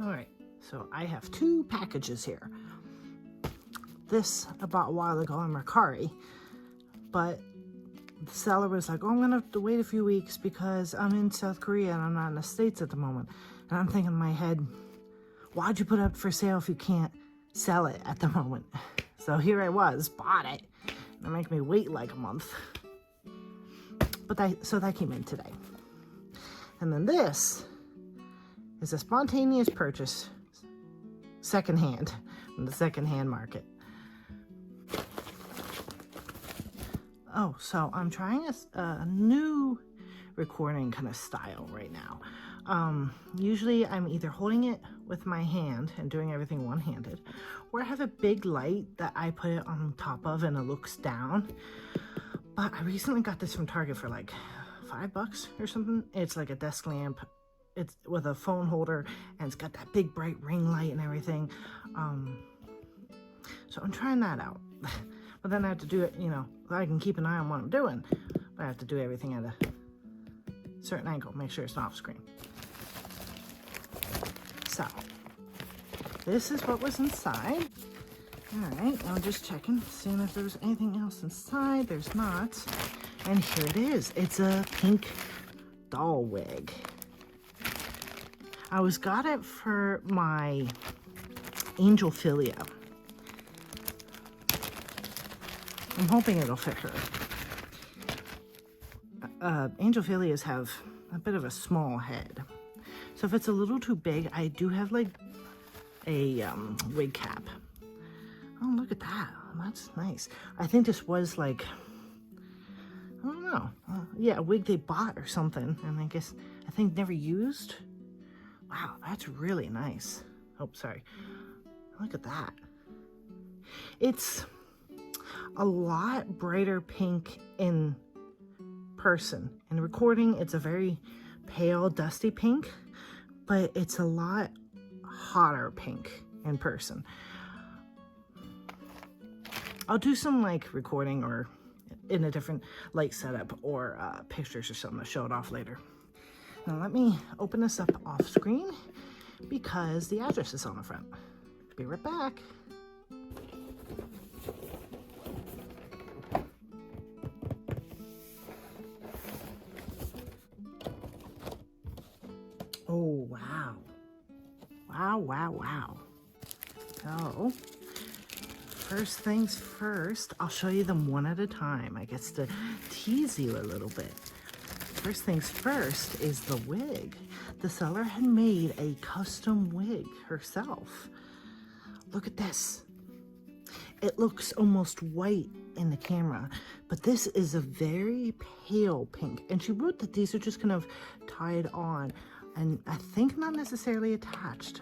All right, so I have 2 packages here. This I bought a while ago on Mercari, but the seller was like, oh, I'm gonna have to wait a few weeks because I'm in South Korea and I'm not in the States at the moment. And I'm thinking in my head, why'd you put it up for sale if you can't sell it at the moment? So here I was, bought it. They're making me wait like a month. But so that came in today. And then this is a spontaneous purchase, secondhand, in the secondhand market. Oh, so I'm trying a new recording kind of style right now. Usually I'm either holding it with my hand and doing everything one-handed, or I have a big light that I put it on top of and it looks down. But I recently got this from Target for like $5 or something. It's like a desk lamp. It's with a phone holder and it's got that big bright ring light and everything. So I'm trying that out. But then I have to do it, you know, I can keep an eye on what I'm doing. But I have to do everything at a certain angle, make sure it's not off screen. So, this is what was inside. All right, I'm just checking, seeing if there's anything else inside. There's not. And here it is. It's a pink doll wig. I got it for my angel philia. I'm hoping it'll fit her. Angel philias have a bit of a small head. So if it's a little too big, I do have like a wig cap. Oh, look at that. That's nice. I think this was like, I don't know. Yeah, a wig they bought or something. And I think never used. Wow, that's really nice. Oh, sorry. Look at that. It's a lot brighter pink in person. In the recording, it's a very pale, dusty pink, but it's a lot hotter pink in person. I'll do some like recording or in a different light setup or pictures or something to show it off later. Now let me open this up off screen because the address is on the front. Be right back. Oh, wow. Wow. So, first things first, I'll show you them one at a time. I guess to tease you a little bit. First things first is the wig. The seller had made a custom wig herself. Look at this. It looks almost white in the camera, but this is a very pale pink. And she wrote that these are just kind of tied on. And I think not necessarily attached.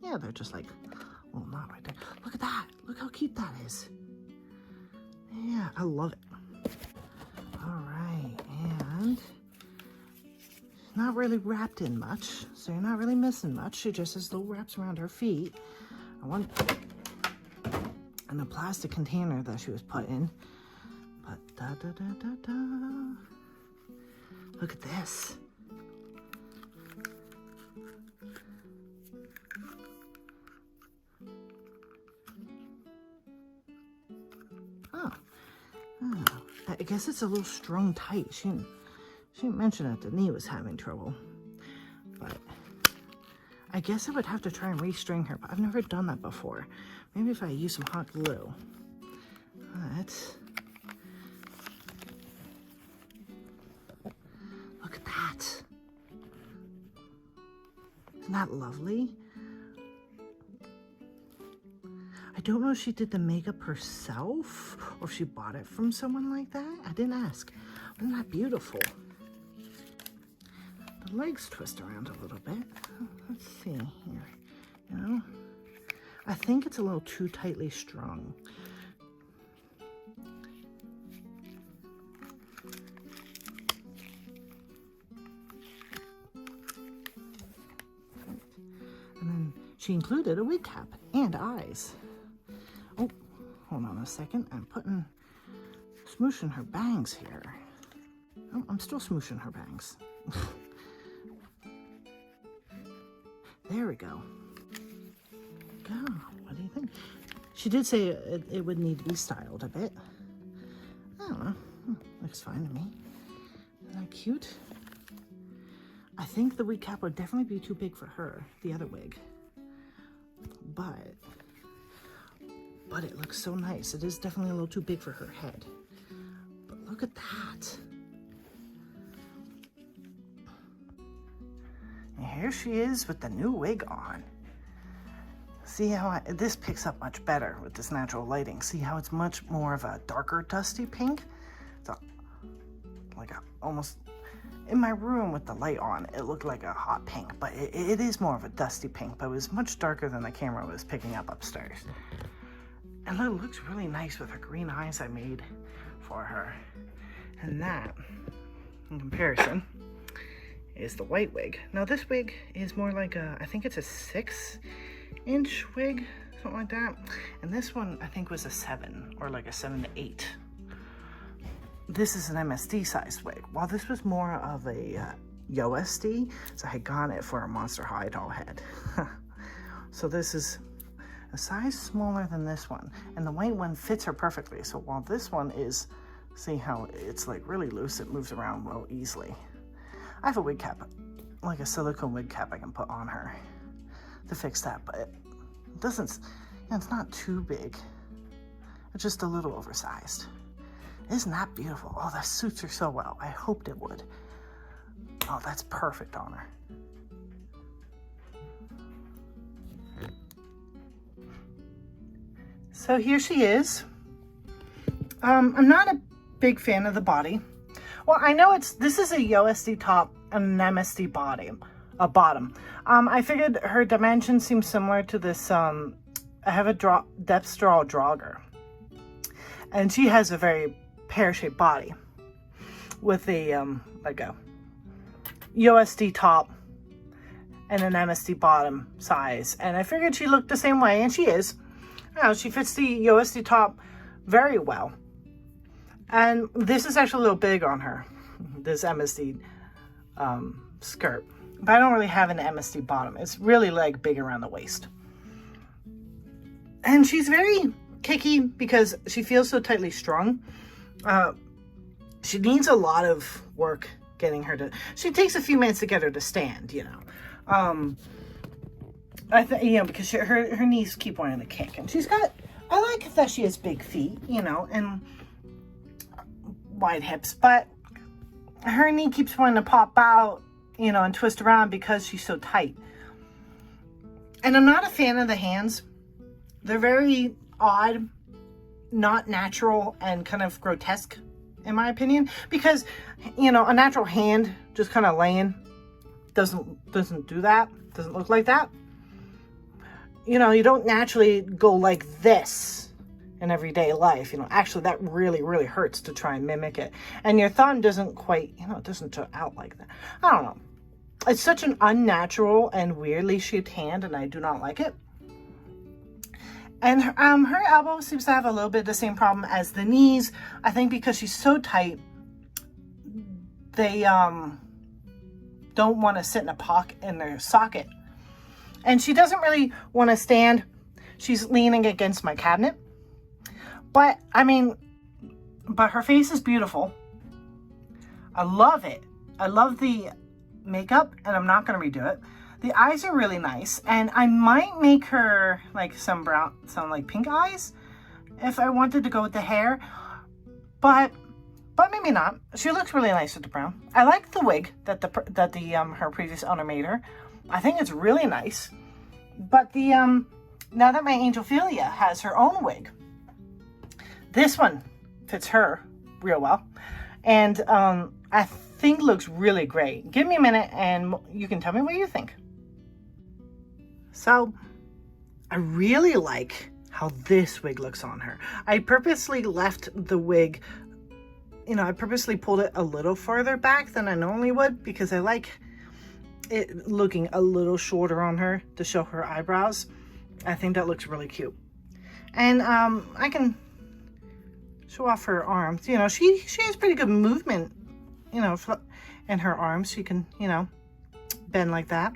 Yeah, they're just like, well, not right there. Look at that. Look how cute that is. Yeah, I love it. All right, and not really wrapped in much, so you're not really missing much. She just has little wraps around her feet. And a plastic container that she was put in. But look at this. I guess it's a little strung tight. She didn't mention that the knee was having trouble. But I guess I would have to try and restring her. But I've never done that before. Maybe if I use some hot glue. But look at that. Isn't that lovely? I don't know if she did the makeup herself or if she bought it from someone like that. I didn't ask. Isn't that beautiful? The legs twist around a little bit. Let's see here. You know, I think it's a little too tightly strung. And then she included a wig cap and eyes. Oh, hold on a second. I'm smooshing her bangs here. Oh, I'm still smooshing her bangs. There we go. go. What do you think? She did say it would need to be styled a bit. I don't know. Looks fine to me. Isn't that cute? I think the wig cap would definitely be too big for her, the other wig. But it looks so nice. It is definitely a little too big for her head. But look at that. And here she is with the new wig on. See how this picks up much better with this natural lighting. See how it's much more of a darker dusty pink? It's like almost in my room with the light on, it looked like a hot pink, but it is more of a dusty pink, but it was much darker than the camera was picking up upstairs. And it looks really nice with her green eyes I made for her. And that, in comparison, is the white wig. Now this wig is more like I think it's a 6-inch wig, something like that. And this one I think was a 7 or like a 7 to 8. This is an MSD sized wig. While this was more of a USD, so I had gotten it for a Monster High doll head. So this is a size smaller than this one, and the white one fits her perfectly. So while this one is, see how it's like really loose, it moves around real easily. I have a wig cap, like a silicone wig cap I can put on her to fix that, but it doesn't, it's not too big. It's just a little oversized. Isn't that beautiful? Oh, that suits her so well. I hoped it would. Oh, that's perfect on her. So here she is. I'm not a big fan of the body. Well, I know this is a USD top and an MSD bottom. I figured her dimensions seem similar to this. I have a depth straw jogger, and she has a very pear-shaped body with a like a USD top and an MSD bottom size, and I figured she looked the same way, and she is. You know, she fits the USD top very well, and this is actually a little big on her, this MSD skirt, but I don't really have an MSD bottom. It's really like big around the waist, and she's very kicky because she feels so tightly strung. She needs a lot of work getting her to, she takes a few minutes to get her to stand, you know. You know, because her knees keep wanting to kick, and she's got, I like that she has big feet, you know, and wide hips, but her knee keeps wanting to pop out, you know, and twist around because she's so tight. And I'm not a fan of the hands. They're very odd, not natural, and kind of grotesque in my opinion, because, you know, a natural hand just kind of laying doesn't do that, doesn't look like that. You know, you don't naturally go like this in everyday life, you know. Actually, that really hurts to try and mimic it, and your thumb doesn't quite, you know, it doesn't turn out like that. I don't know, it's such an unnatural and weirdly shaped hand, and I do not like it. And her elbow seems to have a little bit the same problem as the knees. I think because she's so tight, they don't want to sit in a pocket in their socket. And she doesn't really want to stand. She's leaning against my cabinet. But, I mean, but her face is beautiful. I love it. I love the makeup, and I'm not going to redo it. The eyes are really nice, and I might make her like some like pink eyes if I wanted to go with the hair, but maybe not. She looks really nice with the brown. I like the wig that her previous owner made her. I think it's really nice. But the now that my Angelophilia has her own wig, this one fits her real well, and I think looks really great. Give me a minute, and you can tell me what you think. So, I really like how this wig looks on her. I purposely left the wig, you know, I purposely pulled it a little further back than I normally would, because I like it looking a little shorter on her to show her eyebrows. I think that looks really cute. And I can show off her arms. You know, she has pretty good movement, you know, in her arms. She can, you know, bend like that.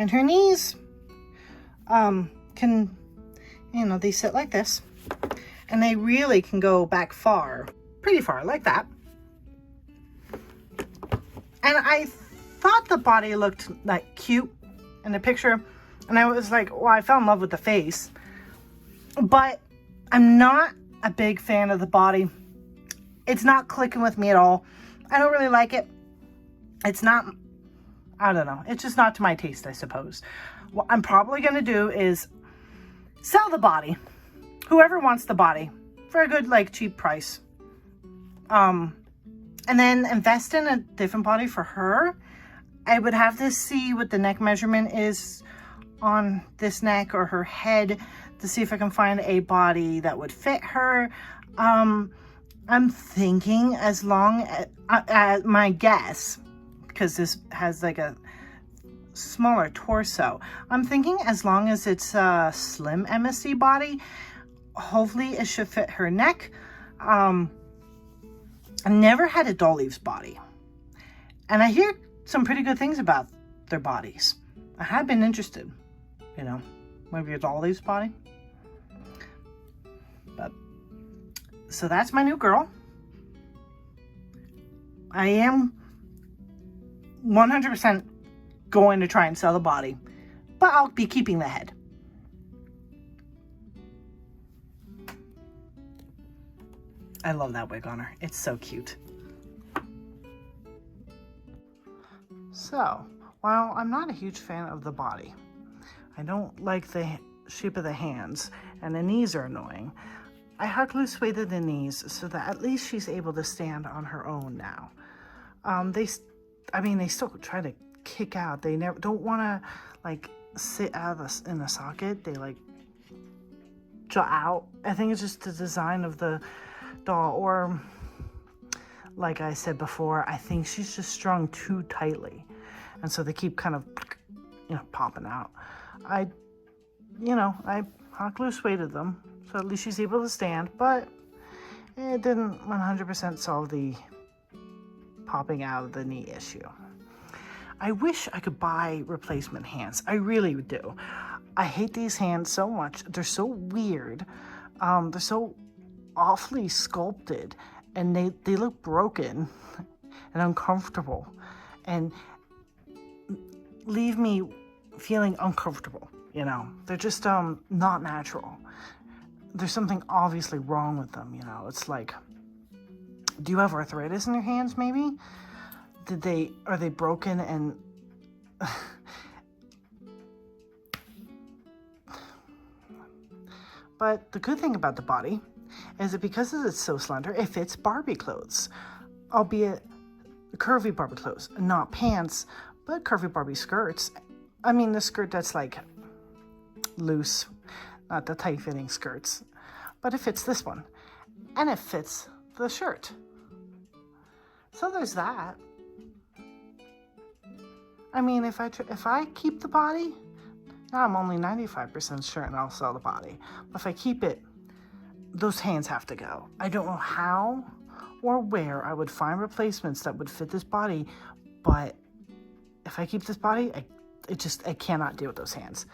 And her knees can, you know, they sit like this. And they really can go back far, pretty far, like that. And I thought the body looked like cute in the picture. And I was like, well, I fell in love with the face. But I'm not a big fan of the body. It's not clicking with me at all. I don't really like it. It's not, I don't know. It's just not to my taste, I suppose. What I'm probably going to do is sell the body. Whoever wants the body for a good, like, cheap price. And then invest in a different body for her. I would have to see what the neck measurement is on this neck or her head to see if I can find a body that would fit her. I'm thinking as long as my guess, because this has like a smaller torso, I'm thinking as long as it's a slim MSC body, hopefully it should fit her neck. I never had a doll leaves body, and I hear some pretty good things about their bodies. I have been interested, you know, maybe a doll leaves body. But so that's my new girl. I am 100% going to try and sell the body, but I'll be keeping the head. I love that wig on her. It's so cute. So, while I'm not a huge fan of the body, I don't like the shape of the hands, and the knees are annoying. I hug loose weighted the knees so that at least she's able to stand on her own now. They still try to kick out. They never don't want to like sit out in the socket. They like jaw out. I think it's just the design of the doll, or like I said before, I think she's just strung too tightly, and so they keep kind of, you know, popping out. I hug loose weighted them so at least she's able to stand, but it didn't 100% solve the popping out of the knee issue. I wish I could buy replacement hands. I really do. I hate these hands so much. They're so weird. They're so awfully sculpted, and they look broken and uncomfortable and leave me feeling uncomfortable, you know. They're just not natural. There's something obviously wrong with them, you know. It's like, do you have arthritis in your hands maybe? Are they broken? And but the good thing about the body is that because it's so slender, it fits Barbie clothes, albeit curvy Barbie clothes, not pants, but curvy Barbie skirts. I mean, the skirt that's like loose, not the tight-fitting skirts, but it fits this one, and it fits the shirt. So there's that. I mean, if I keep the body, now I'm only 95% certain I'll sell the body. But if I keep it, those hands have to go. I don't know how or where I would find replacements that would fit this body, but if I keep this body, I cannot deal with those hands.